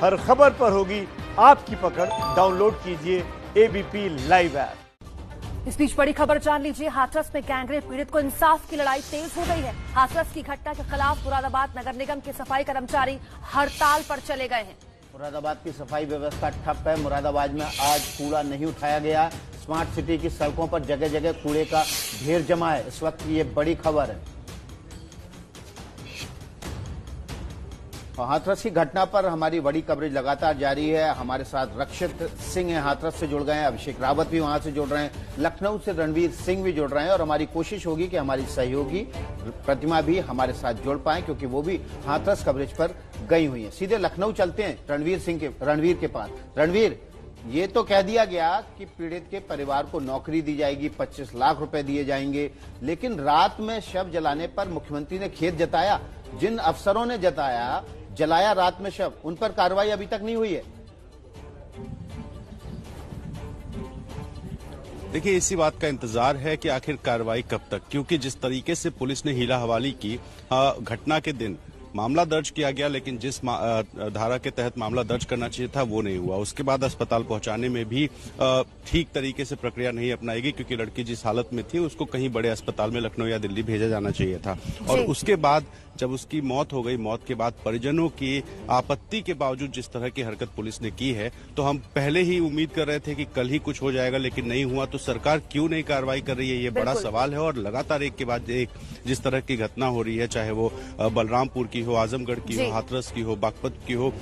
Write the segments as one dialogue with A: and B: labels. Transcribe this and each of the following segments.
A: हर खबर पर होगी आपकी पकड़। डाउनलोड कीजिए एबीपी लाइव ऐप।
B: इस बीच बड़ी खबर जान लीजिए। हाथरस में गैंगरेप पीड़ित को इंसाफ की लड़ाई तेज हो गई है। हाथरस की घटना के खिलाफ मुरादाबाद नगर निगम के सफाई कर्मचारी हड़ताल पर चले गए हैं।
C: मुरादाबाद की सफाई व्यवस्था ठप है। मुरादाबाद में आज कूड़ा नहीं उठाया गया। स्मार्ट सिटी की सड़कों पर जगह जगह कूड़े का ढेर जमा है। इस वक्त ये बड़ी खबर है। हाथरस की घटना पर हमारी बड़ी कवरेज लगातार जारी है। हमारे साथ रक्षित सिंह हैं, हाथरस से जुड़ गए हैं। अभिषेक रावत भी वहां से जुड़ रहे हैं। लखनऊ से रणवीर सिंह भी जुड़ रहे हैं और हमारी कोशिश होगी कि हमारी सहयोगी प्रतिमा भी हमारे साथ जुड़ पाए, क्योंकि वो भी हाथरस कवरेज पर गई हुई है। सीधे लखनऊ चलते हैं रणवीर के पास। रणवीर, ये तो कह दिया गया कि पीड़ित के परिवार को नौकरी दी जाएगी, 25 लाख रुपए दिए जाएंगे, लेकिन रात में शव जलाने पर मुख्यमंत्री ने खेद जताया। जिन अफसरों ने जलाया रात में शव, उन पर कार्रवाई अभी तक नहीं हुई है।
D: देखिए, इसी बात का इंतजार है कि आखिर कार्रवाई कब तक, क्योंकि जिस तरीके से पुलिस ने हीला हवाली की, घटना के दिन मामला दर्ज किया गया, लेकिन जिस धारा के तहत मामला दर्ज करना चाहिए था वो नहीं हुआ। उसके बाद अस्पताल पहुंचाने में भी ठीक तरीके से प्रक्रिया नहीं अपनाई, क्योंकि लड़की जिस हालत में थी उसको कहीं बड़े अस्पताल में लखनऊ या दिल्ली भेजा जाना चाहिए था। और उसके बाद जब उसकी मौत हो गई, मौत के बाद परिजनों की आपत्ति के बावजूद जिस तरह की हरकत पुलिस ने की है, तो हम पहले ही उम्मीद कर रहे थे कि कल ही कुछ हो जाएगा, लेकिन नहीं हुआ। तो सरकार क्यों नहीं कार्रवाई कर रही है, ये बड़ा सवाल है। और लगातार एक के बाद एक जिस तरह की घटना हो रही है, चाहे वो बलरामपुर की हो, आजमगढ़ की हो, हाथरस की हो, बागपत की हो,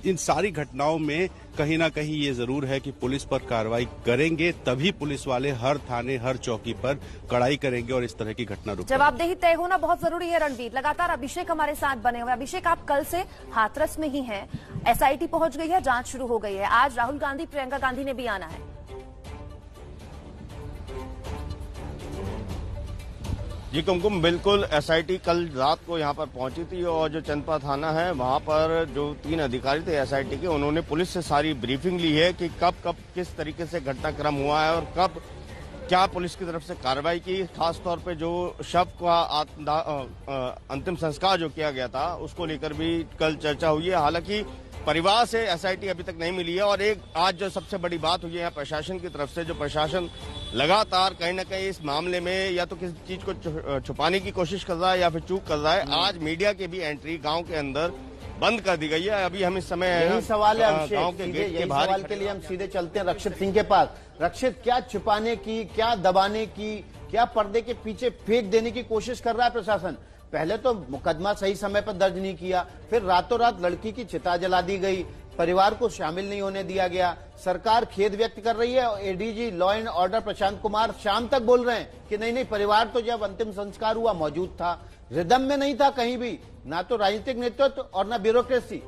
D: इन सारी घटनाओं में कहीं ना कहीं ये जरूर है कि पुलिस पर कार्रवाई करेंगे, तभी पुलिस वाले हर थाने, हर चौकी पर कड़ाई करेंगे और इस तरह की घटना रुकेगी।
B: जवाबदेही तय होना बहुत जरूरी है। रणवीर, लगातार अभिषेक हमारे साथ बने हुए। अभिषेक, आप कल से हाथरस में ही हैं। एसआईटी पहुंच गई है, जांच शुरू हो गई है। आज राहुल गांधी, प्रियंका गांधी ने भी आना है।
E: जी कुमकुम, बिल्कुल। एसआईटी कल रात को यहां पर पहुंची थी और जो चंदपा थाना है वहां पर जो 3 अधिकारी थे एसआईटी के, उन्होंने पुलिस से सारी ब्रीफिंग ली है कि कब किस तरीके से घटनाक्रम हुआ है और कब क्या पुलिस की तरफ से कार्रवाई की। खासतौर पे जो शव का अंतिम संस्कार जो किया गया था उसको लेकर भी कल चर्चा हुई है। हालांकि परिवार से एसआईटी अभी तक नहीं मिली है। और एक आज जो सबसे बड़ी बात हुई है प्रशासन की तरफ से, जो प्रशासन लगातार कहीं न कहीं इस मामले में या तो किसी चीज को छुपाने की कोशिश कर रहा है या फिर चूक कर रहा है। आज मीडिया की भी एंट्री गांव के अंदर बंद कर दी गई है। अभी हम इस समय
C: यही सवाल है
E: गांव के गेट के बाहर
C: सवाल के लिए हम सीधे चलते हैं रक्षित सिंह के पास। रक्षित, क्या छुपाने की, क्या दबाने की, क्या पर्दे के पीछे फेंक देने की कोशिश कर रहा है प्रशासन? पहले तो मुकदमा सही समय पर दर्ज नहीं किया, फिर रातों रात लड़की की चिता जला दी गई, परिवार को शामिल नहीं होने दिया गया। सरकार खेद व्यक्त कर रही है। ADG law and order Prashant Kumar शाम तक बोल रहे हैं कि नहीं, परिवार तो जब अंतिम संस्कार हुआ मौजूद था, रिदम में नहीं था कहीं भी, ना तो राजनीतिक नेतृत्व और ना ब्यूरोक्रेसी।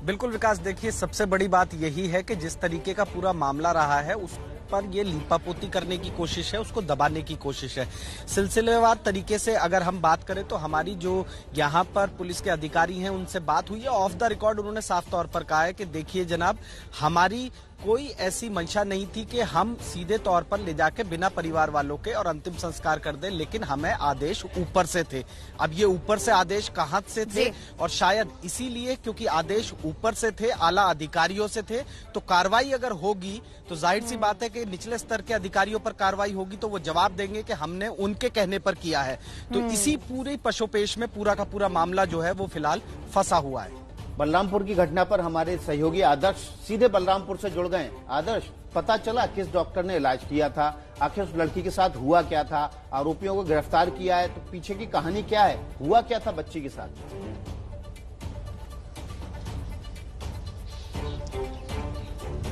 F: बिल्कुल विकास, देखिए सबसे बड़ी बात यही है कि जिस तरीके का पूरा मामला रहा है उस पर ये लीपापोती करने की कोशिश है, उसको दबाने की कोशिश है। सिलसिलेवार तरीके से अगर हम बात करें तो हमारी जो यहाँ पर पुलिस के अधिकारी हैं उनसे बात हुई है। ऑफ द रिकॉर्ड उन्होंने साफ तौर पर कहा है कि देखिए जनाब, हमारी कोई ऐसी मंशा नहीं थी कि हम सीधे तौर पर ले जाके बिना परिवार वालों के और अंतिम संस्कार कर दें, लेकिन हमें आदेश ऊपर से थे। अब ये ऊपर से आदेश कहां से थे, और शायद इसीलिए क्योंकि आदेश ऊपर से थे, आला अधिकारियों से थे, तो कार्रवाई अगर होगी तो जाहिर सी बात है कि निचले स्तर के अधिकारियों पर कार्रवाई होगी तो वो जवाब देंगे कि हमने उनके कहने पर किया है। तो इसी पूरी पशोपेश में पूरा का पूरा मामला जो है वो फिलहाल फंसा हुआ है।
C: बलरामपुर की घटना पर हमारे सहयोगी आदर्श सीधे बलरामपुर से जुड़ गए। आदर्श, पता चला किस डॉक्टर ने इलाज किया था? आखिर उस लड़की के साथ हुआ क्या था? आरोपियों को गिरफ्तार किया है, तो पीछे की कहानी क्या है? हुआ क्या था बच्ची के साथ?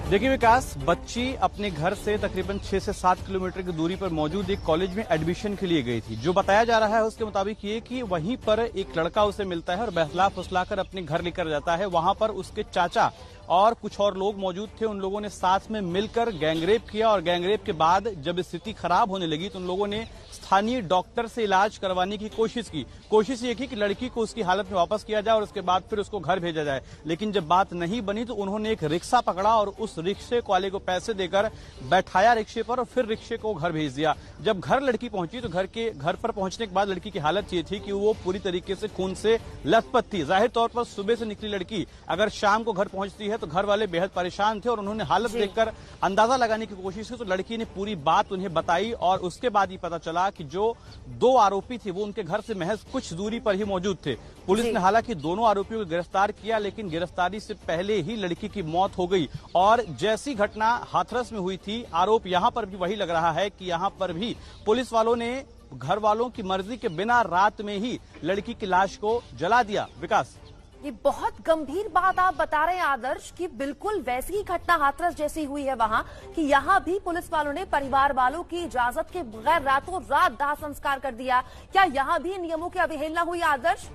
G: देखिए विकास, बच्ची अपने घर से तकरीबन 6 से 7 किलोमीटर की दूरी पर मौजूद एक कॉलेज में एडमिशन के लिए गई थी। जो बताया जा रहा है उसके मुताबिक ये कि वहीं पर एक लड़का उसे मिलता है और बहला फुसलाकर अपने घर लेकर जाता है। वहां पर उसके चाचा और कुछ और लोग मौजूद थे। उन लोगों ने साथ में मिलकर गैंगरेप किया और गैंगरेप के बाद जब स्थिति खराब होने लगी तो उन लोगों ने स्थानीय डॉक्टर से इलाज करवाने की कोशिश की। कोशिश ये की कि लड़की को उसकी हालत में वापस किया जाए और उसके बाद फिर उसको घर भेजा जाए, लेकिन जब बात नहीं बनी तो उन्होंने एक रिक्शा पकड़ा और उस रिक्शे वाले को पैसे देकर बैठाया रिक्शे पर और फिर रिक्शे को घर भेज दिया। जब घर लड़की पहुंची तो घर पर पहुंचने के बाद लड़की की हालत ये थी कि वो पूरी तरीके से खून से लथपथ थी। जाहिर तौर पर सुबह से निकली लड़की अगर शाम को घर पहुंचती है तो घर वाले बेहद परेशान थे और उन्होंने हालत देखकर अंदाजा लगाने की कोशिश की। तो लड़की ने पूरी बात उन्हें बताई और उसके बाद ये पता चला कि जो 2 आरोपी थे वो उनके घर से महज कुछ दूरी पर ही मौजूद थे। पुलिस ने हालांकि दोनों आरोपियों को गिरफ्तार किया, लेकिन गिरफ्तारी से पहले ही लड़की की मौत हो गई। और जैसी घटना हाथरस में हुई थी, आरोप यहां पर भी वही लग रहा है कि यहां पर भी पुलिस वालों ने घर वालों की मर्जी के बिना रात में ही लड़की की लाश को जला दिया। विकास,
B: ये बहुत गंभीर बात आप बता रहे हैं आदर्श कि बिल्कुल वैसी ही घटना हाथरस जैसी हुई है वहां, कि यहां भी पुलिस वालों ने परिवार वालों की इजाजत के बगैर रातों रात दाह संस्कार कर दिया। क्या यहां भी नियमों की अवहेलना हुई आदर्श?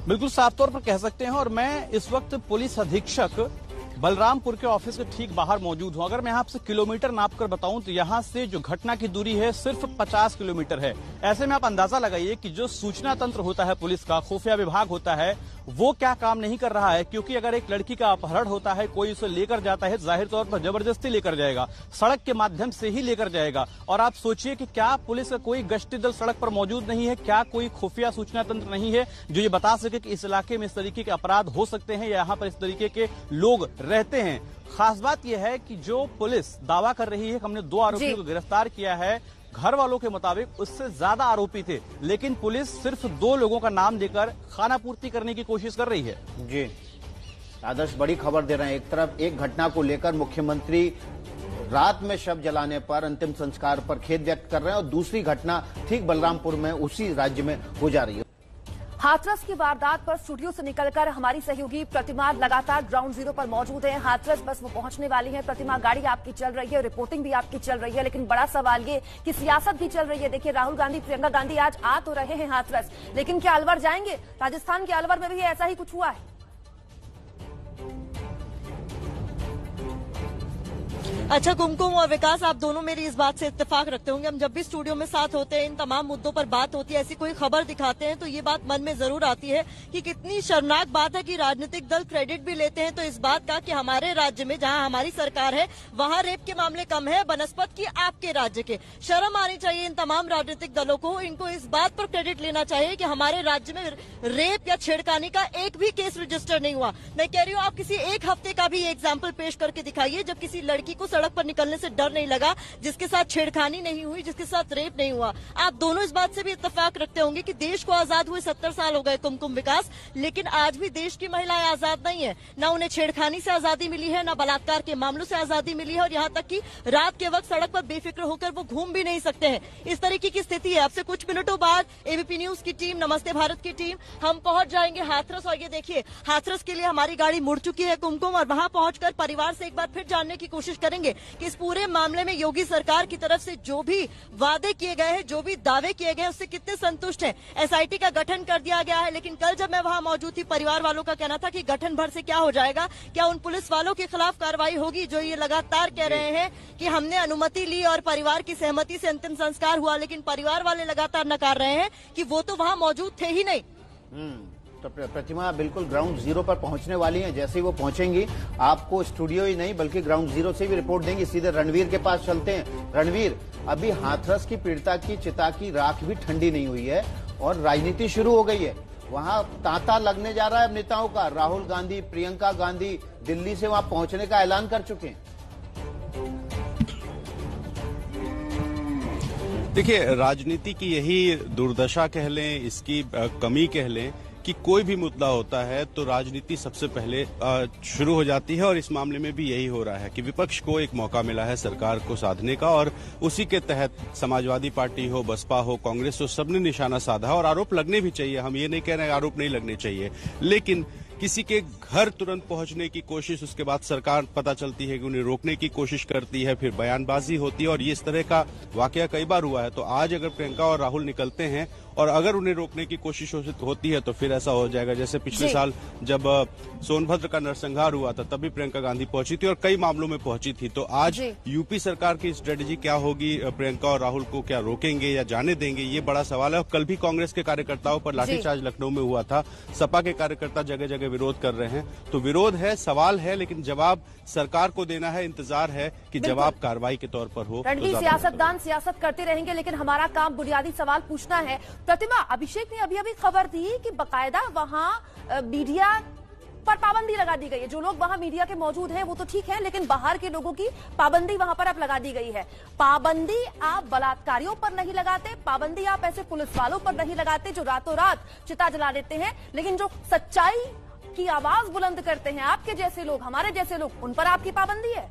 G: बिल्कुल साफ तौर पर कह सकते हैं। और मैं इस वक्त पुलिस अधीक्षक बलरामपुर के ऑफिस के ठीक बाहर मौजूद हूं। अगर मैं आपसे किलोमीटर नापकर बताऊं तो यहां से जो घटना की दूरी है सिर्फ 50 किलोमीटर है। ऐसे में आप अंदाजा लगाइए कि जो सूचना तंत्र होता है पुलिस का, खुफिया विभाग होता है, वो क्या काम नहीं कर रहा है। क्योंकि अगर एक लड़की का अपहरण होता है, कोई उसे लेकर जाता है, जाहिर तौर पर जबरदस्ती लेकर जाएगा, सड़क के माध्यम से ही लेकर जाएगा। और आप सोचिए कि क्या पुलिस का कोई गश्ती दल सड़क पर मौजूद नहीं है, क्या कोई खुफिया सूचना तंत्र नहीं है जो ये बता सके कि इस इलाके में इस तरीके के अपराध हो सकते हैं या यहाँ पर इस तरीके के लोग रहते हैं। खास बात यह है कि जो पुलिस दावा कर रही है कि हमने 2 आरोपियों को गिरफ्तार किया है, घर वालों के मुताबिक उससे ज्यादा आरोपी थे, लेकिन पुलिस सिर्फ 2 लोगों का नाम देकर खानापूर्ति करने की कोशिश कर रही है।
C: जी आदर्श, बड़ी खबर दे रहे हैं। एक तरफ एक घटना को लेकर मुख्यमंत्री रात में शव जलाने पर, अंतिम संस्कार पर खेद व्यक्त कर रहे हैं और दूसरी घटना ठीक बलरामपुर में उसी राज्य में हो जा रही है।
B: हाथरस की वारदात पर स्टूडियो से निकलकर हमारी सहयोगी प्रतिमा लगातार ग्राउंड जीरो पर मौजूद है। हाथरस बस वो पहुंचने वाली है। प्रतिमा, गाड़ी आपकी चल रही है, रिपोर्टिंग भी आपकी चल रही है, लेकिन बड़ा सवाल ये कि सियासत भी चल रही है। देखिए, राहुल गांधी, प्रियंका गांधी आज आ तो रहे हैं हाथरस, लेकिन क्या अलवर जाएंगे? राजस्थान के अलवर में भी ऐसा ही कुछ हुआ है।
H: अच्छा कुमकुम और विकास, आप दोनों मेरी इस बात से इत्तेफाक रखते होंगे। हम जब भी स्टूडियो में साथ होते हैं, इन तमाम मुद्दों पर बात होती है, ऐसी कोई खबर दिखाते हैं तो ये बात मन में जरूर आती है कि कितनी शर्मनाक बात है कि राजनीतिक दल क्रेडिट भी लेते हैं तो इस बात का कि हमारे राज्य में जहां हमारी सरकार है वहां रेप के मामले कम है बनस्पत की आपके राज्य के। शर्म आनी चाहिए इन तमाम राजनीतिक दलों को। इनको इस बात पर क्रेडिट लेना चाहिए कि हमारे राज्य में रेप या छेड़खानी का एक भी केस रजिस्टर नहीं हुआ। मैं कह रही हूँ, आप किसी एक हफ्ते का भी एग्जाम्पल पेश करके दिखाइए जब किसी लड़की को सड़क पर निकलने से डर नहीं लगा, जिसके साथ छेड़खानी नहीं हुई, जिसके साथ रेप नहीं हुआ। आप दोनों इस बात से भी इत्तेफाक रखते होंगे कि देश को आजाद हुए 70 साल हो गए कुमकुम विकास, लेकिन आज भी देश की महिलाएं आजाद नहीं है। न उन्हें छेड़खानी से आजादी मिली है, न बलात्कार के मामलों से आजादी मिली है, और यहाँ तक कि रात के वक्त सड़क पर बेफिक्र होकर वो घूम भी नहीं सकते हैं। इस तरीके की स्थिति है। अब से कुछ मिनटों बाद एबीपी न्यूज की टीम, नमस्ते भारत की टीम, हम पहुंच जाएंगे हाथरस। और ये देखिए, हाथरस के लिए हमारी गाड़ी मुड़ चुकी है कुमकुम, और वहां पहुंचकर परिवार से एक बार फिर जानने की कोशिश करेंगे कि इस पूरे मामले में योगी सरकार की तरफ से जो भी वादे किए गए हैं, जो भी दावे किए गए हैं, उससे कितने संतुष्ट हैं। एसआईटी का गठन कर दिया गया है, लेकिन कल जब मैं वहां मौजूद थी, परिवार वालों का कहना था कि गठन भर से क्या हो जाएगा, क्या उन पुलिस वालों के खिलाफ कार्रवाई होगी जो ये लगातार कह रहे हैं कि हमने अनुमति ली और परिवार की सहमति से अंतिम संस्कार हुआ, लेकिन परिवार वाले लगातार नकार रहे हैं कि वो तो वहां मौजूद थे ही नहीं।
C: तो प्रतिमा बिल्कुल ग्राउंड जीरो पर पहुंचने वाली हैं। जैसे ही वो पहुंचेंगी, आपको स्टूडियो ही नहीं बल्कि ग्राउंड जीरो से भी रिपोर्ट देंगी। सीधे रणवीर के पास चलते हैं। रणवीर, अभी हाथरस की पीड़िता की चिता की राख भी ठंडी नहीं हुई है और राजनीति शुरू हो गई है। वहां तांता लगने जा रहा है नेताओं का। राहुल गांधी, प्रियंका गांधी दिल्ली से वहां पहुंचने का ऐलान कर चुके हैं।
D: देखिए, राजनीति की यही दुर्दशा कह लें, इसकी कमी कह लें कि कोई भी मुद्दा होता है तो राजनीति सबसे पहले शुरू हो जाती है, और इस मामले में भी यही हो रहा है कि विपक्ष को एक मौका मिला है सरकार को साधने का, और उसी के तहत समाजवादी पार्टी हो, बसपा हो, कांग्रेस हो, सबने निशाना साधा। और आरोप लगने भी चाहिए, हम ये नहीं कह रहे हैं आरोप नहीं लगने चाहिए, लेकिन किसी के घर तुरंत पहुंचने की कोशिश, उसके बाद सरकार पता चलती है कि उन्हें रोकने की कोशिश करती है, फिर बयानबाजी होती है, और ये इस तरह का वाकया कई बार हुआ है। तो आज अगर प्रियंका और राहुल निकलते हैं और अगर उन्हें रोकने की कोशिश होती है तो फिर ऐसा हो जाएगा। जैसे पिछले साल जब सोनभद्र का नरसंहार हुआ था तभी प्रियंका गांधी पहुंची थी और कई मामलों में पहुंची थी। तो आज यूपी सरकार की स्ट्रेटेजी क्या होगी, प्रियंका और राहुल को क्या रोकेंगे या जाने देंगे, ये बड़ा सवाल है। और कल भी कांग्रेस के कार्यकर्ताओं पर लाठीचार्ज लखनऊ में हुआ था, सपा के कार्यकर्ता जगह जगह विरोध कर रहे हैं। तो विरोध है, सवाल है, लेकिन जवाब सरकार को देना है। इंतजार है कि जवाब कार्रवाई के तौर पर हो।
B: रणवीर, सियासतदान सियासत करते रहेंगे, लेकिन हमारा काम बुनियादी सवाल पूछना है। प्रतिमा, अभिषेक ने अभी अभी खबर दी कि बकायदा वहां मीडिया पर पाबंदी लगा दी गई है। जो लोग वहां मीडिया के मौजूद हैं वो तो ठीक है, लेकिन बाहर के लोगों की पाबंदी वहां पर अब लगा दी गई है। पाबंदी आप बलात्कारियों पर नहीं लगाते, पाबंदी आप ऐसे पुलिस वालों पर नहीं लगाते जो रातों रात चिता जला देते हैं, लेकिन जो सच्चाई की आवाज बुलंद करते हैं, आपके जैसे लोग, हमारे जैसे लोग, उन पर आपकी पाबंदी है।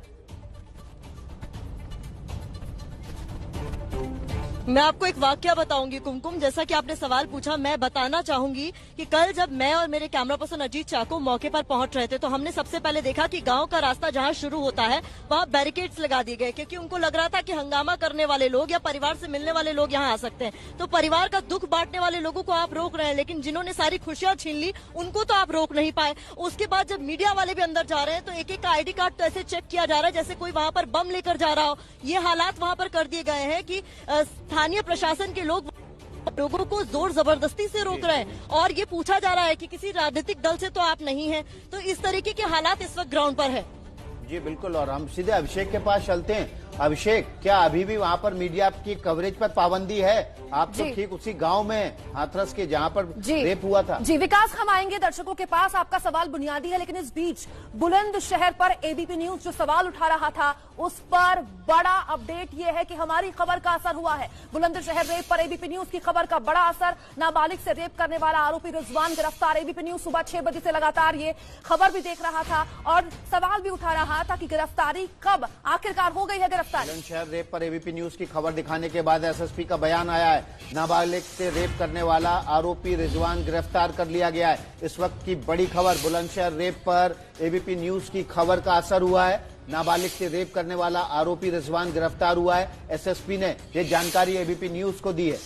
H: मैं आपको एक वाकया बताऊंगी कुमकुम, जैसा कि आपने सवाल पूछा, मैं बताना चाहूंगी कि कल जब मैं और मेरे कैमरा पर्सन अजीत चाको मौके पर पहुंच रहे थे तो हमने सबसे पहले देखा कि गांव का रास्ता जहां शुरू होता है वहां बैरिकेड्स लगा दिए गए, क्योंकि उनको लग रहा था कि हंगामा करने वाले लोग या परिवार से मिलने वाले लोग यहां आ सकते हैं। तो परिवार का दुख बांटने वाले लोगों को आप रोक रहे हैं, लेकिन जिन्होंने सारी खुशियां छीन ली उनको तो आप रोक नहीं पाए। उसके बाद जब मीडिया वाले भी अंदर जा रहे हैं तो एक एक आईडी कार्ड तो ऐसे चेक किया जा रहा है जैसे कोई वहां पर बम लेकर जा रहा हो। ये हालात वहां पर कर दिए गए हैं कि स्थानीय प्रशासन के लोगों को जोर जबरदस्ती से रोक रहे हैं और ये पूछा जा रहा है कि किसी राजनीतिक दल से तो आप नहीं हैं। तो इस तरीके के हालात इस वक्त ग्राउंड पर है।
C: जी बिल्कुल, और हम सीधे अभिषेक के पास चलते हैं। अभिषेक, क्या अभी भी वहाँ पर मीडिया की कवरेज पर पाबंदी है? आप तो ठीक उसी गांव में हाथरस के जहाँ पर रेप हुआ था।
B: जी विकास, हम आएंगे दर्शकों के पास, आपका सवाल बुनियादी है, लेकिन इस बीच बुलंदशहर पर एबीपी न्यूज जो सवाल उठा रहा था उस पर बड़ा अपडेट ये है कि हमारी खबर का असर हुआ है। बुलंदशहर रेप पर एबीपी न्यूज की खबर का बड़ा असर। नाबालिग से रेप करने वाला आरोपी रिजवान गिरफ्तार। एबीपी न्यूज सुबह 6 बजे से लगातार ये खबर भी देख रहा था और सवाल भी उठा रहा था कि गिरफ्तारी कब आखिरकार हो गई है।
C: बुलंदशहर रेप पर एबीपी न्यूज की खबर दिखाने के बाद एसएसपी का बयान आया है। नाबालिग से रेप करने वाला आरोपी रिजवान गिरफ्तार कर लिया गया है। इस वक्त की बड़ी खबर, बुलंदशहर रेप पर एबीपी न्यूज की खबर का असर हुआ है। नाबालिग से रेप करने वाला आरोपी रिजवान गिरफ्तार हुआ है। एसएसपी ने यह जानकारी एबीपी न्यूज को दी है।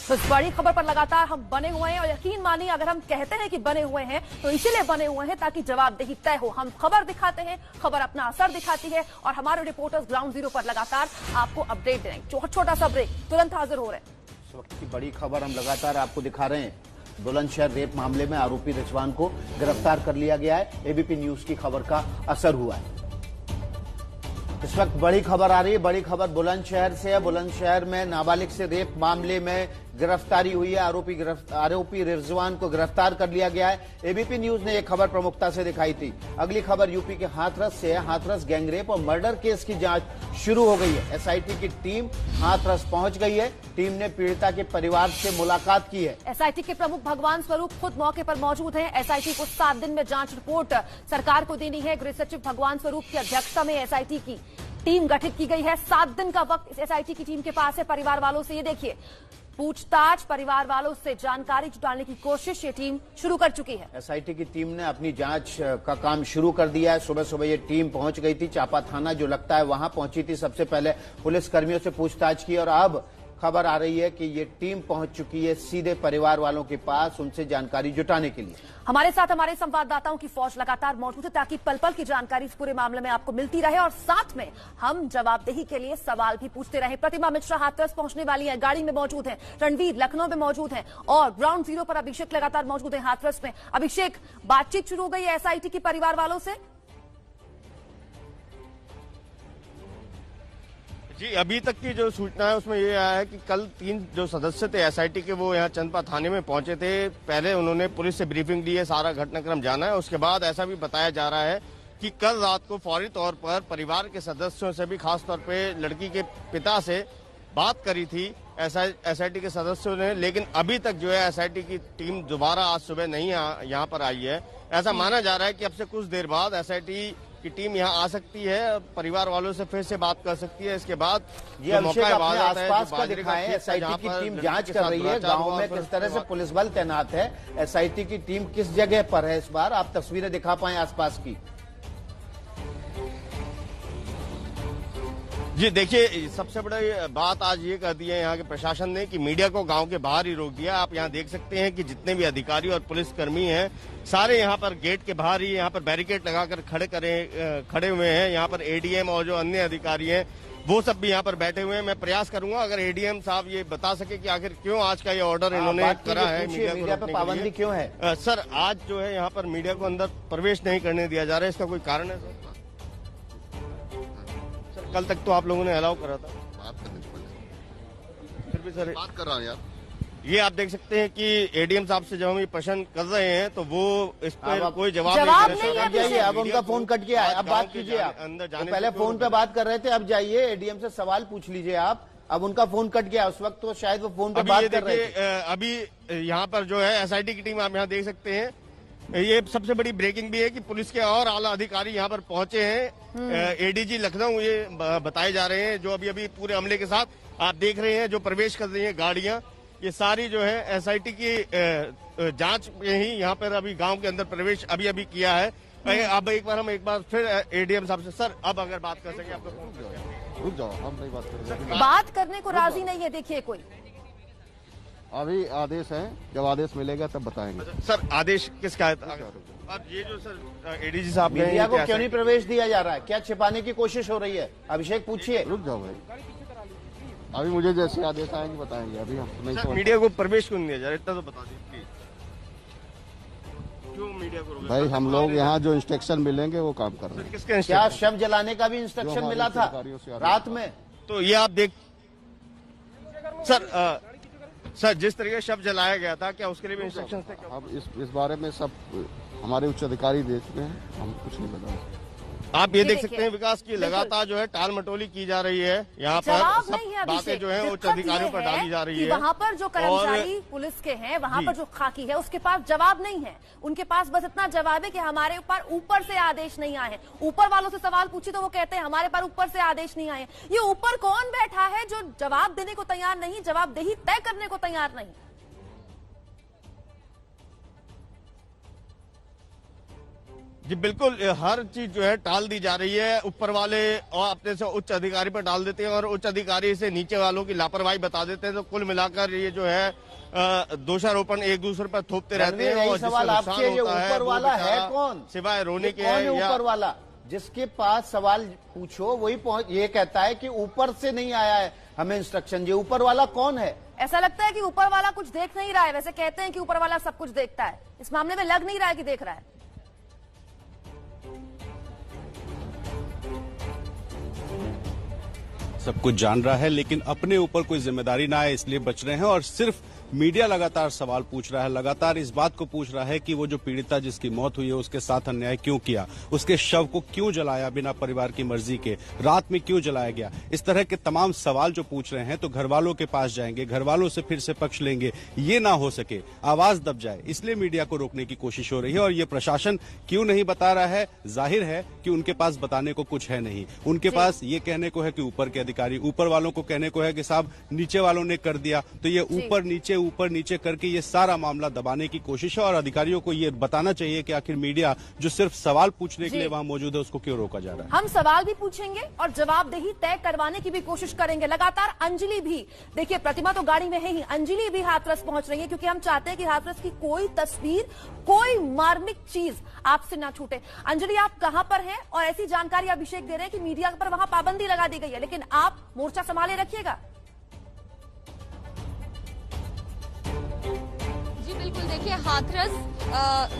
B: तो इस बड़ी खबर पर लगातार हम बने हुए हैं और यकीन मानिए अगर हम कहते हैं कि बने हुए हैं तो इसीलिए बने हुए हैं ताकि जवाबदेही तय हो। हम खबर दिखाते हैं, खबर अपना असर दिखाती है और हमारे रिपोर्टर्स ग्राउंड जीरो पर लगातार आपको अपडेट देंगे। छोटा सा ब्रेक, तुरंत हाजिर हो रहे हैं।
C: इस वक्त की बड़ी खबर हम लगातार आपको दिखा रहे हैं। बुलंदशहर रेप मामले में आरोपी रिजवान को गिरफ्तार कर लिया गया है। एबीपी न्यूज की खबर का असर हुआ है। इस वक्त बड़ी खबर आ रही है। बड़ी खबर बुलंदशहर से है। बुलंदशहर में नाबालिग से रेप मामले में गिरफ्तारी हुई है। आरोपी रिजवान को गिरफ्तार कर लिया गया है। एबीपी न्यूज ने यह खबर प्रमुखता से दिखाई थी। अगली खबर यूपी के हाथरस से है। हाथरस गैंगरेप और मर्डर केस की जांच शुरू हो गई है। एसआईटी की टीम हाथरस पहुंच गई है। टीम ने पीड़िता के परिवार से मुलाकात की है।
B: एसआईटी के प्रमुख भगवान स्वरूप खुद मौके पर मौजूद हैं। एसआईटी को 7 दिन में जांच रिपोर्ट सरकार को देनी है। गृह सचिव भगवान स्वरूप की अध्यक्षता में एसआईटी की टीम गठित की गई है। 7 दिन का वक्त इस एसआईटी की टीम के पास है। परिवार वालों से ये देखिए, पूछताछ, परिवार वालों से जानकारी जुटाने की कोशिश ये टीम शुरू कर चुकी है।
C: एसआईटी की टीम ने अपनी जांच का काम शुरू कर दिया है। सुबह सुबह ये टीम पहुंच गई थी। चापा थाना जो लगता है वहां पहुंची थी। सबसे पहले पुलिस कर्मियों से पूछताछ की और अब खबर आ रही है कि ये टीम पहुंच चुकी है सीधे परिवार वालों के पास, उनसे जानकारी जुटाने के लिए।
B: हमारे साथ हमारे संवाददाताओं की फौज लगातार मौजूद है ताकि पल पल की जानकारी इस पूरे मामले में आपको मिलती रहे और साथ में हम जवाबदेही के लिए सवाल भी पूछते रहे। प्रतिमा मिश्रा हाथरस पहुंचने वाली है, गाड़ी में मौजूद है। रणवीर लखनऊ में मौजूद है और ग्राउंड जीरो पर अभिषेक लगातार मौजूद है हाथरस में। अभिषेक, बातचीत शुरू हो गई है एसआईटी की परिवार वालों से?
E: जी, अभी तक की जो सूचना है उसमें ये आया है कि कल 3 जो सदस्य थे एसआईटी के वो यहाँ चंदपा थाने में पहुंचे थे। पहले उन्होंने पुलिस से ब्रीफिंग ली है, सारा घटनाक्रम जाना है। उसके बाद ऐसा भी बताया जा रहा है कि कल रात को फौरी तौर पर परिवार के सदस्यों से भी, खासतौर पे लड़की के पिता से बात करी थी एसआईटी के सदस्यों ने, लेकिन अभी तक जो है एसआईटी की टीम दोबारा आज सुबह नहीं यहाँ पर आई है। ऐसा माना जा रहा है कि अब से कुछ देर बाद एसआईटी की टीम यहाँ आ सकती है, परिवार वालों से फिर से बात कर सकती है। इसके बाद
C: ये आसपास का दिखाएं। एसआईटी की टीम जांच कर रही है गांव में किस तरह से पुलिस बल तैनात है। एसआईटी की टीम किस जगह पर है इस बार, आप तस्वीरें दिखा पाएं आसपास की।
E: जी देखिए, सबसे बड़ी बात आज ये कर दी है यहाँ के प्रशासन ने कि मीडिया को गांव के बाहर ही रोक दिया। आप यहाँ देख सकते हैं कि जितने भी अधिकारी और पुलिसकर्मी हैं सारे यहाँ पर गेट के बाहर ही यहाँ पर बैरिकेड लगाकर खड़े हुए हैं। यहाँ पर एडीएम और जो अन्य अधिकारी हैं वो सब भी यहाँ पर बैठे हुए हैं। मैं प्रयास करूंगा अगर एडीएम साहब ये बता सके कि आखिर क्यों आज का ये ऑर्डर इन्होंने करा है,
C: मीडिया पर पाबंदी क्यों है?
E: सर, आज जो है यहाँ पर मीडिया को अंदर प्रवेश नहीं करने दिया जा रहा है, इसका कोई कारण है? सर, कल तक तो आप लोगों ने अलाउ करा था।
I: बात करने से पहले
E: फिर भी सर
I: बात कर रहा हूँ यार।
E: ये आप देख सकते हैं कि एडीएम साहब से जब हम ये प्रश्न कर रहे हैं तो वो इस पर कोई
B: जवाब नहीं है।
C: जाइए, अब उनका फोन कट गया है, अब बात कीजिए आप।
E: अंदर
C: तो
E: जाने
C: पहले फोन पे बात कर रहे थे, अब जाइए एडीएम से सवाल पूछ लीजिए आप। अब उनका फोन कट गया, उस वक्त तो शायद वो फोन पे बात कर रहे थे।
E: अभी यहाँ पर जो है एसआईटी की टीम आप यहाँ देख सकते हैं। ये सबसे बड़ी ब्रेकिंग भी है कि पुलिस के और आला अधिकारी यहाँ पर पहुंचे हैं। एडीजी लखनऊ ये बताए जा रहे हैं, जो अभी अभी पूरे अमले के साथ आप देख रहे हैं जो प्रवेश कर रही है गाड़ियां, ये सारी जो है एसआईटी की जांच में ही यहाँ पर अभी गांव के अंदर प्रवेश अभी किया है। अब एक बार फिर एडीएम साहब से, सर अब अगर बात कर सके आपको फोन
I: रुक जाओ, हम नहीं बात करेंगे।
B: बात करने को राजी नहीं है। देखिए कोई
I: अभी आदेश है, जब आदेश मिलेगा तब बताएंगे।
E: सर, आदेश किसका है? अब ये जो सर एडीजी साहब
C: मीडिया को क्यों नहीं प्रवेश दिया जा रहा है? क्या छिपाने की कोशिश हो रही है? अभिषेक पूछिए।
I: रुक जाओ भाई, अभी मुझे जैसे आदेश आएंगे बताएंगे। अभी हम नहीं,
E: मीडिया को प्रवेश क्यों नहीं दिया जा रहा, इतना तो बता दीजिए क्यों मीडिया को?
I: भाई हम लोग यहाँ जो इंस्ट्रक्शन मिलेंगे वो काम कर रहे हैं।
E: किसके?
C: क्या शव जलाने का भी इंस्ट्रक्शन मिला था रात में?
E: तो ये आप देख सर जिस तरीके शव जलाया गया था, क्या उसके लिए भी इंस्ट्रक्शन थे?
I: अब इस बारे में सब हमारे उच्च अधिकारी देख रहे हैं, हम कुछ नहीं बता सकते।
E: आप ये देख सकते हैं विकास की लगातार जो है टाल मटोली की जा रही है। यहाँ पर सब बातें जो है उच्च अधिकारियों पर डाली जा रही है।
B: वहाँ पर जो कर्मचारी पुलिस के हैं, वहाँ पर जो खाकी है, उसके पास जवाब नहीं है। उनके पास बस इतना जवाब है कि हमारे ऊपर से आदेश नहीं आए हैं। ऊपर वालों से सवाल पूछे तो वो कहते हैं हमारे पास ऊपर से आदेश नहीं आए। ये ऊपर कौन बैठा है जो जवाब देने को तैयार नहीं, जवाबदेही तय करने को तैयार नहीं?
E: जी बिल्कुल, हर चीज जो है टाल दी जा रही है। ऊपर वाले और अपने से उच्च अधिकारी पर डाल देते हैं और उच्च अधिकारी से नीचे वालों की लापरवाही बता देते हैं। तो कुल मिलाकर ये जो है दोषारोपण एक दूसरे पर थोपते रहते हैं। और
C: सवाल आपके, ये ऊपर वाला है कौन?
E: सिवाय रोने के
C: है ऊपर वाला जिसके पास सवाल पूछो वही ये कहता है कि ऊपर से नहीं आया है हमें इंस्ट्रक्शन। ये ऊपर वाला कौन है?
B: ऐसा लगता है कि ऊपर वाला कुछ देख नहीं रहा है। वैसे कहते हैं कि ऊपर वाला सब कुछ देखता है, इस मामले में लग नहीं रहा है कि देख रहा है।
D: सब कुछ जान रहा है लेकिन अपने ऊपर कोई जिम्मेदारी ना आए इसलिए बच रहे हैं। और सिर्फ मीडिया लगातार सवाल पूछ रहा है, लगातार इस बात को पूछ रहा है कि वो जो पीड़िता जिसकी मौत हुई है उसके साथ अन्याय क्यों किया, उसके शव को क्यों जलाया बिना परिवार की मर्जी के, रात में क्यों जलाया गया। इस तरह के तमाम सवाल जो पूछ रहे हैं तो घर वालों के पास जाएंगे, घर वालों से फिर से पक्ष लेंगे, ये ना हो सके, आवाज दब जाए, इसलिए मीडिया को रोकने की कोशिश हो रही है। और ये प्रशासन क्यों नहीं बता रहा है? जाहिर है कि उनके पास बताने को कुछ है नहीं। उनके पास ये कहने को है कि ऊपर के अधिकारी, ऊपर वालों को कहने को है कि साहब नीचे वालों ने कर दिया। तो ये ऊपर नीचे करके ये सारा मामला दबाने की कोशिश है। और अधिकारियों को ये बताना चाहिए कि आखिर मीडिया जो सिर्फ सवाल पूछने के लिए वहां मौजूद है उसको क्यों रोका जा रहा है।
B: हम सवाल भी पूछेंगे और जवाबदेही तय करवाने की भी कोशिश करेंगे। लगातार अंजलि भी, देखिए प्रतिमा तो गाड़ी में है ही, अंजलि भी हाथरस पहुंच रही है क्योंकि हम चाहते हैं कि हाथरस की कोई तस्वीर, कोई मार्मिक चीज आपसे ना छूटे। अंजलि, आप कहां पर हैं? और ऐसी जानकारी अभिषेक दे रहे हैं कि मीडिया पर वहां पाबंदी लगा दी गई है, लेकिन आप मोर्चा संभाले रखिएगा।
J: बिल्कुल, देखिए हाथरस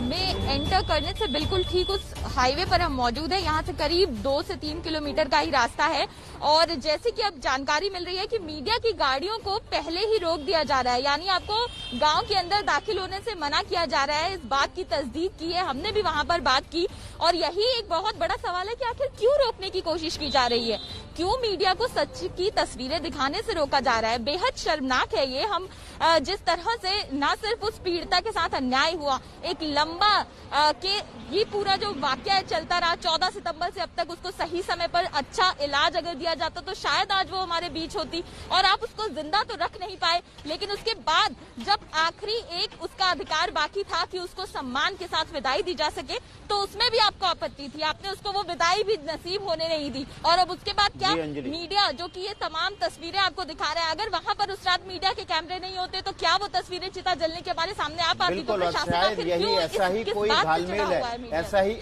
J: में एंटर करने से बिल्कुल ठीक उस हाईवे पर हम मौजूद है। यहाँ से करीब 2 से 3 किलोमीटर का ही रास्ता है। और जैसे कि अब जानकारी मिल रही है कि मीडिया की गाड़ियों को पहले ही रोक दिया जा रहा है, यानी आपको गांव के अंदर दाखिल होने से मना किया जा रहा है। इस बात की तस्दीक की है, हमने भी वहां पर बात की। और यही एक बहुत बड़ा सवाल है कि आखिर क्यों रोकने की कोशिश की जा रही है, क्यों मीडिया को सच की तस्वीरें दिखाने से रोका जा रहा है। बेहद शर्मनाक है ये। हम जिस तरह से न सिर्फ उस पीड़िता के साथ अन्याय हुआ, एक लंबा के ये पूरा जो वाकया चलता रहा 14 सितंबर से अब तक, उसको सही समय पर अच्छा इलाज अगर दिया जाता तो शायद आज वो हमारे बीच होती, और आप उसको जिंदा तो रख नहीं पाए। लेकिन उसके बाद जब आखिरी एक उसका अधिकार बाकी था कि उसको सम्मान के साथ विदाई दी जा सके, तो उसमें भी आपको आपत्ति थी, आपने उसको वो विदाई भी नसीब होने नहीं दी। और अब उसके बाद क्या, मीडिया जो कि ये तमाम तस्वीरें आपको दिखा रहे हैं, अगर वहां पर उस रात मीडिया के कैमरे नहीं होते तो क्या वो तस्वीरें चिता जलने के हमारे सामने आ पाती? तो
C: शायद यही ऐसा ही कोई घालमेल है,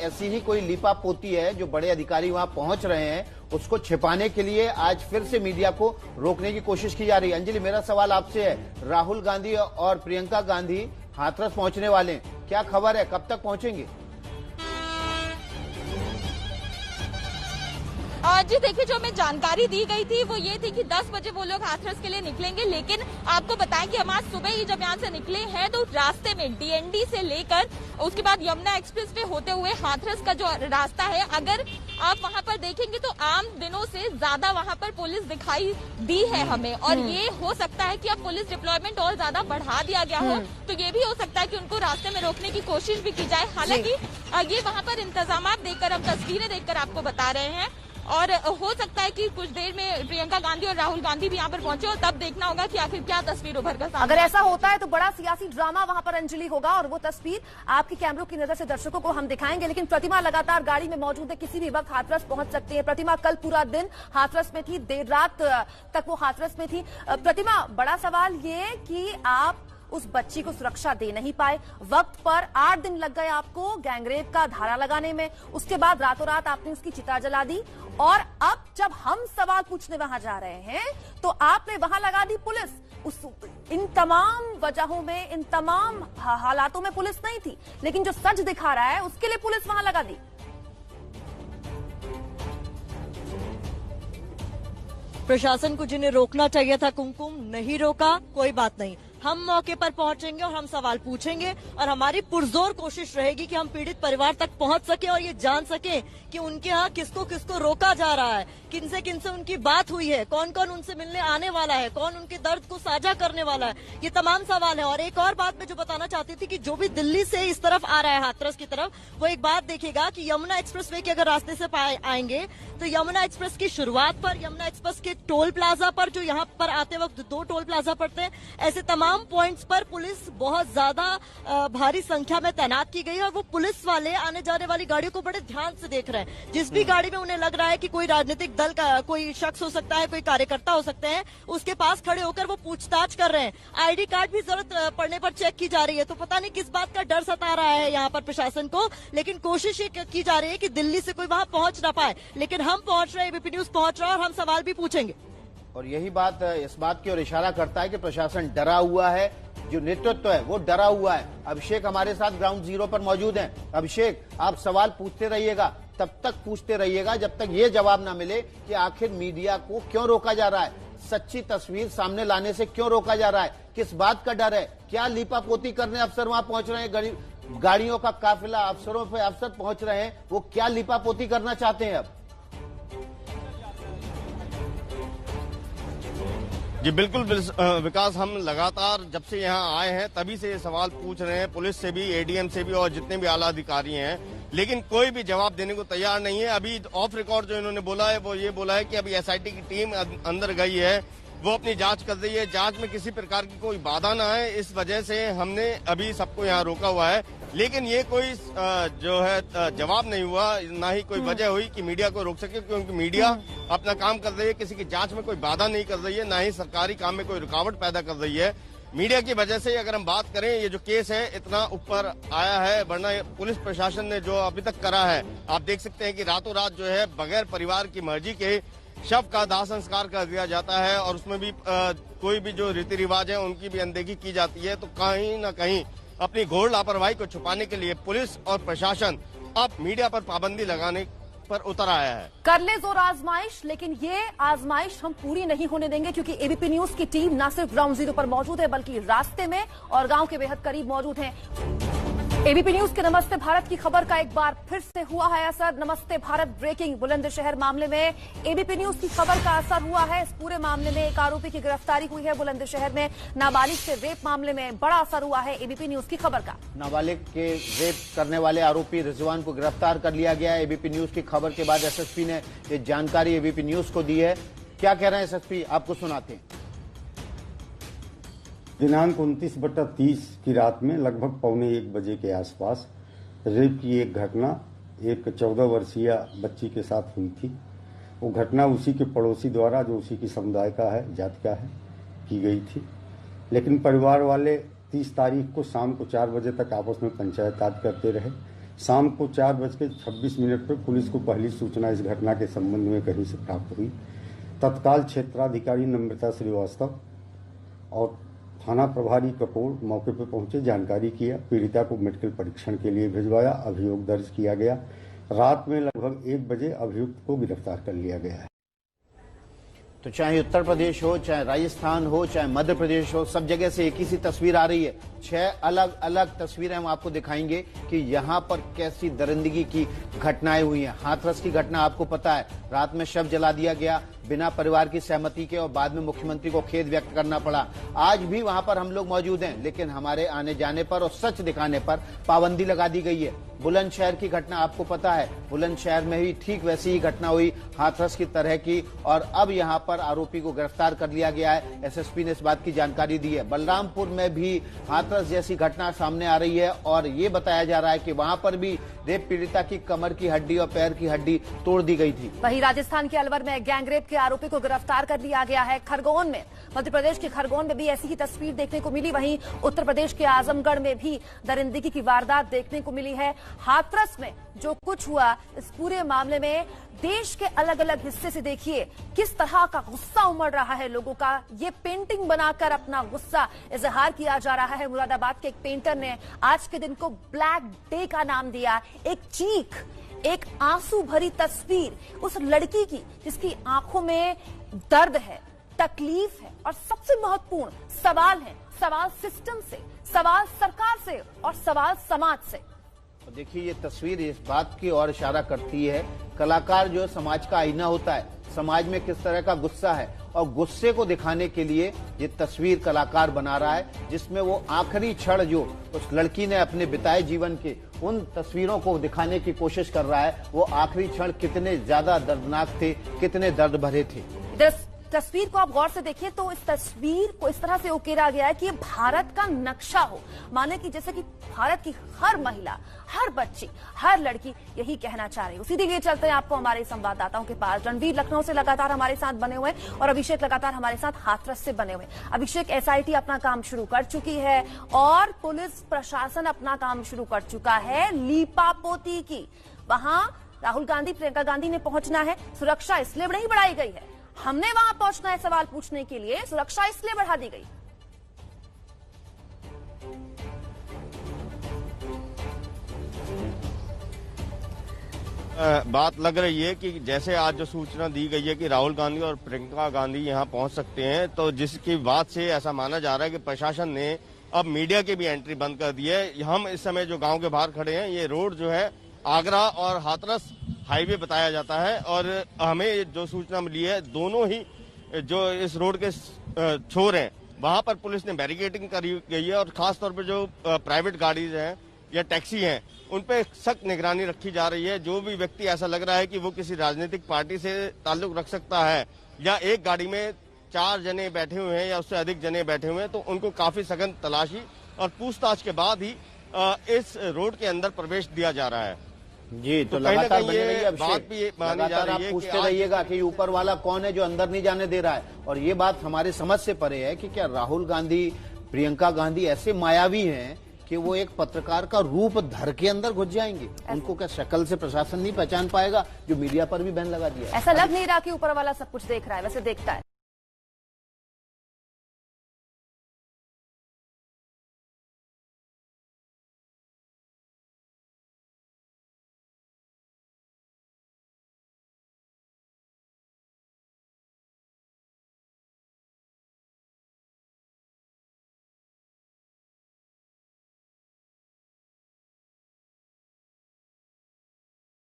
C: ऐसी ही कोई लीपापोती है जो बड़े अधिकारी वहां पहुंच रहे हैं, उसको छिपाने के लिए आज फिर से मीडिया को रोकने की कोशिश की जा रही है। अंजलि, मेरा सवाल आपसे है, राहुल गांधी और प्रियंका गांधी हाथरस पहुंचने वाले हैं, क्या खबर है, कब तक पहुंचेंगे?
J: जी देखिए, जो हमें जानकारी दी गई थी वो ये थी कि 10 बजे वो लोग हाथरस के लिए निकलेंगे, लेकिन आपको बताएं कि हम आज सुबह ही जब यहाँ से निकले हैं तो रास्ते में डीएनडी से लेकर उसके बाद यमुना एक्सप्रेस वे होते हुए हाथरस का जो रास्ता है, अगर आप वहाँ पर देखेंगे तो आम दिनों से ज्यादा वहाँ पर पुलिस दिखाई दी है हमें, और ये हो सकता है कि अब पुलिस डिप्लॉयमेंट और ज्यादा बढ़ा दिया गया हो, तो ये भी हो सकता है कि उनको रास्ते में रोकने की कोशिश भी की जाए। हालांकि ये वहाँ पर इंतजाम देखकर, हम तस्वीरें देखकर आपको बता रहे हैं, और हो सकता है कि कुछ देर में प्रियंका गांधी और राहुल गांधी भी यहाँ पर पहुंचे, और तब देखना होगा कि आखिर क्या तस्वीर उभर कर सामने।
B: अगर ऐसा होता है तो बड़ा सियासी ड्रामा वहां पर अंजलि होगा, और वो तस्वीर आपकी कैमरों की नजर से दर्शकों को हम दिखाएंगे। लेकिन प्रतिमा लगातार गाड़ी में मौजूद है, किसी भी वक्त हाथरस पहुंच सकती है। प्रतिमा कल पूरा दिन हाथरस में थी, देर रात तक वो हाथरस में थी। प्रतिमा, बड़ा सवाल ये कि आप उस बच्ची को सुरक्षा दे नहीं पाए, वक्त पर 8 दिन लग गए आपको गैंगरेप का धारा लगाने में, उसके बाद रातों रात आपने उसकी चिता जला दी, और अब जब हम सवाल पूछने वहां जा रहे हैं तो आपने वहां लगा दी पुलिस। इन तमाम वजहों में, इन तमाम हालातों में पुलिस नहीं थी, लेकिन जो सच दिखा रहा है उसके लिए पुलिस वहां लगा दी।
H: प्रशासन को जिन्हें रोकना चाहिए था कुमकुम, नहीं रोका, कोई बात नहीं, हम मौके पर पहुंचेंगे और हम सवाल पूछेंगे, और हमारी पुरजोर कोशिश रहेगी कि हम पीड़ित परिवार तक पहुंच सके और ये जान सके कि उनके यहाँ किसको किसको रोका जा रहा है, किनसे उनकी बात हुई है, कौन कौन उनसे मिलने आने वाला है, कौन उनके दर्द को साझा करने वाला है, ये तमाम सवाल है। और एक और बात मैं जो बताना चाहती थी कि जो भी दिल्ली से इस तरफ आ रहा है हाथरस की तरफ, वो एक बात देखेगा कि यमुना एक्सप्रेस वे के अगर रास्ते से आएंगे तो यमुना एक्सप्रेस की शुरुआत पर, यमुना एक्सप्रेस के टोल प्लाजा पर, जो यहाँ पर आते वक्त 2 टोल प्लाजा पड़ते हैं, ऐसे तमाम पॉइंट्स पर पुलिस बहुत ज्यादा भारी संख्या में तैनात की गई है, और वो पुलिस वाले आने जाने वाली गाड़ियों को बड़े ध्यान से देख रहे हैं। जिस भी गाड़ी में उन्हें लग रहा है कि कोई राजनीतिक दल का कोई शख्स हो सकता है, कोई कार्यकर्ता हो सकते हैं, उसके पास खड़े होकर वो पूछताछ कर रहे हैं। आईडी कार्ड भी जरूरत पड़ने पर चेक की जा रही है। तो पता नहीं किस बात का डर सता रहा है यहाँ पर प्रशासन को, लेकिन कोशिश ये की जा रही है कि दिल्ली से कोई वहां पहुंच ना पाए। लेकिन हम पहुंच रहे हैं, एबीपी न्यूज पहुंच रहा है, और हम सवाल भी पूछेंगे।
C: और यही बात इस बात की ओर इशारा करता है कि प्रशासन डरा हुआ है, जो नेतृत्व है वो डरा हुआ है। अभिषेक हमारे साथ ग्राउंड जीरो पर मौजूद हैं। अभिषेक, आप सवाल पूछते रहिएगा, तब तक पूछते रहिएगा जब तक ये जवाब ना मिले कि आखिर मीडिया को क्यों रोका जा रहा है, सच्ची तस्वीर सामने लाने से क्यों रोका जा रहा है, किस बात का डर है, क्या लीपापोती करने अफसर वहां पहुंच रहे हैं, गाड़ियों का काफिला अफसरों पे अफसर पहुंच रहे हैं, वो क्या लीपापोती करना चाहते हैं अब?
E: जी बिल्कुल विकास, हम लगातार जब से यहाँ आए हैं तभी से ये सवाल पूछ रहे हैं, पुलिस से भी, एडीएम से भी, और जितने भी आला अधिकारी हैं, लेकिन कोई भी जवाब देने को तैयार नहीं है। अभी ऑफ रिकॉर्ड जो इन्होंने बोला है वो ये बोला है कि अभी एसआईटी की टीम अंदर गई है, वो अपनी जांच कर रही है, जांच में किसी प्रकार की कोई बाधा ना है, इस वजह से हमने अभी सबको यहाँ रोका हुआ है। लेकिन ये कोई जो है जवाब नहीं हुआ, ना ही कोई वजह हुई कि मीडिया को रोक सके, क्योंकि मीडिया अपना काम कर रही है, किसी की जांच में कोई बाधा नहीं कर रही है, ना ही सरकारी काम में कोई रुकावट पैदा कर रही है। मीडिया की वजह से अगर हम बात करें, ये जो केस है इतना ऊपर आया है, वरना पुलिस प्रशासन ने जो अभी तक करा है, आप देख सकते हैं कि रातों रात जो है बगैर परिवार की मर्जी के शव का दाह संस्कार कर दिया जाता है, और उसमें भी कोई भी जो रीति रिवाज है उनकी भी अनदेखी की जाती है। तो कहीं न कहीं अपनी घोर लापरवाही को छुपाने के लिए पुलिस और प्रशासन अब मीडिया पर पाबंदी लगाने पर उतर आया है।
B: कर ले जोर आजमाइश, लेकिन ये आजमाइश हम पूरी नहीं होने देंगे, क्योंकि एबीपी न्यूज की टीम न सिर्फ ग्राउंड जीरो पर मौजूद है, बल्कि रास्ते में और गांव के बेहद करीब मौजूद है। एबीपी न्यूज के नमस्ते भारत की खबर का एक बार फिर से हुआ है असर। नमस्ते भारत ब्रेकिंग, बुलंदशहर मामले में एबीपी न्यूज की खबर का असर हुआ है। इस पूरे मामले में एक आरोपी की गिरफ्तारी हुई है। बुलंदशहर में नाबालिग से रेप मामले में बड़ा असर हुआ है एबीपी न्यूज की खबर का।
C: नाबालिग के रेप करने वाले आरोपी रिजवान को गिरफ्तार कर लिया गया है। एबीपी न्यूज की खबर के बाद एसएसपी ने ये जानकारी एबीपी न्यूज को दी है। क्या कह रहे हैं एसएसपी, आपको सुनाते हैं।
K: दिनांक 29/30 की रात में लगभग 1:15 बजे के आसपास रेप की एक घटना एक 14 वर्षीय बच्ची के साथ हुई थी। वो घटना उसी के पड़ोसी द्वारा, जो उसी की समुदाय का है, जाति का है, की गई थी। लेकिन परिवार वाले 30 तारीख को शाम को 4 बजे तक आपस में पंचायत करते रहे। शाम को 4:26 पर पुलिस को पहली सूचना इस घटना के संबंध में कहीं से प्राप्त हुई। तत्काल क्षेत्राधिकारी नम्रता श्रीवास्तव और थाना प्रभारी कपूर मौके पर पहुंचे, जानकारी किया, पीड़िता को मेडिकल परीक्षण के लिए भिजवाया, अभियोग दर्ज किया गया। रात में लगभग 1 बजे अभियुक्त को गिरफ्तार कर लिया गया है।
C: तो चाहे उत्तर प्रदेश हो, चाहे राजस्थान हो, चाहे मध्य प्रदेश हो, सब जगह से एक ही सी तस्वीर आ रही है। 6 अलग अलग तस्वीरें हम आपको दिखाएंगे कि यहाँ पर कैसी दरिंदगी की घटनाएं हुई हैं। हाथरस की घटना आपको पता है, रात में शव जला दिया गया बिना परिवार की सहमति के और बाद में मुख्यमंत्री को खेद व्यक्त करना पड़ा। आज भी वहां पर हम लोग मौजूद हैं, लेकिन हमारे आने जाने पर और सच दिखाने पर पाबंदी लगा दी गई है। बुलंदशहर की घटना आपको पता है, बुलंदशहर में ही ठीक वैसी ही घटना हुई हाथरस की तरह की, और अब यहां पर आरोपी को गिरफ्तार कर लिया गया है। एसएसपी ने इस बात की जानकारी दी है। बलरामपुर में भी हाथरस जैसी घटना सामने आ रही है और ये बताया जा रहा है कि वहां पर भी रेप पीड़िता की कमर की हड्डी और पैर की हड्डी तोड़ दी गई थी।
B: वहीं राजस्थान के अलवर में गैंगरेप के आरोपी को गिरफ्तार कर लिया गया है। खरगोन में, मध्य प्रदेश के खरगोन में भी ऐसी ही तस्वीर देखने को मिली। वहीं उत्तर प्रदेश के आजमगढ़ में भी दरिंदगी की वारदात देखने को मिली है। हाथरस में जो कुछ हुआ, इस पूरे मामले में देश के अलग अलग हिस्से से देखिए किस तरह का गुस्सा उमड़ रहा है लोगों का। ये पेंटिंग बनाकर अपना गुस्सा इजहार किया जा रहा है। मुरादाबाद के एक पेंटर ने आज के दिन को ब्लैक डे का नाम दिया। एक चीख, एक आंसू भरी तस्वीर उस लड़की की जिसकी आंखों में दर्द है, तकलीफ है, और सबसे महत्वपूर्ण सवाल है, सवाल सिस्टम से, सवाल सरकार से और सवाल समाज से।
C: देखिए, ये तस्वीर इस बात की ओर इशारा करती है, कलाकार जो समाज का आईना होता है, समाज में किस तरह का गुस्सा है, और गुस्से को दिखाने के लिए ये तस्वीर कलाकार बना रहा है, जिसमें वो आखिरी क्षण जो उस लड़की ने अपने बिताए जीवन के, उन तस्वीरों को दिखाने की कोशिश कर रहा है। वो आखिरी क्षण कितने ज्यादा दर्दनाक थे, कितने दर्द भरे थे।
B: तस्वीर को आप गौर से देखिए तो इस तस्वीर को इस तरह से उकेरा गया है कि ये भारत का नक्शा हो, माने कि जैसे कि भारत की हर महिला, हर बच्ची, हर लड़की यही कहना चाह रही है। उसी लिए चलते हैं आपको हमारे संवाददाताओं के पास। रणवीर लखनऊ से लगातार हमारे साथ बने हुए और अभिषेक लगातार हमारे साथ हाथरस से बने हुए। अभिषेक, एसआईटी अपना काम शुरू कर चुकी है और पुलिस प्रशासन अपना काम शुरू कर चुका है लीपापोती की। वहां राहुल गांधी, प्रियंका गांधी ने पहुंचना है। सुरक्षा इसलिए नहीं बढ़ाई गई है, हमने वहां पहुंचना है सवाल पूछने के लिए, सुरक्षा इसलिए बढ़ा दी गई।
E: बात लग रही है कि जैसे आज जो सूचना दी गई है कि राहुल गांधी और प्रियंका गांधी यहां पहुंच सकते हैं, तो जिसकी बात से ऐसा माना जा रहा है कि प्रशासन ने अब मीडिया की भी एंट्री बंद कर दी है। हम इस समय जो गांव के बाहर खड़े हैं, ये रोड जो है आगरा और हाथरस हाईवे बताया जाता है, और हमें जो सूचना मिली है, दोनों ही जो इस रोड के छोर हैं वहां पर पुलिस ने बैरिकेडिंग करी गई है, और खास तौर पर जो प्राइवेट गाड़ीज हैं या टैक्सी हैं उन पे सख्त निगरानी रखी जा रही है। जो भी व्यक्ति ऐसा लग रहा है कि वो किसी राजनीतिक पार्टी से ताल्लुक रख सकता है, या एक गाड़ी में 4 जने बैठे हुए हैं या उससे अधिक जने बैठे हुए हैं, तो उनको काफी सघन तलाशी और पूछताछ के बाद ही इस रोड के अंदर प्रवेश दिया जा रहा है।
C: जी, तो लगातार बने रहिए अभिषेक, लगातार आप पूछते रहिएगा कि ऊपर वाला कौन है जो अंदर नहीं जाने दे रहा है। और ये बात हमारे समझ से परे है कि क्या राहुल गांधी, प्रियंका गांधी ऐसे मायावी हैं कि वो एक पत्रकार का रूप धर के अंदर घुस जाएंगे? उनको क्या शक्ल से प्रशासन नहीं पहचान पाएगा, जो मीडिया पर भी बैन लगा दिया?
B: ऐसा लग नहीं रहा कि ऊपर वाला सब कुछ देख रहा है, वैसे देखता है।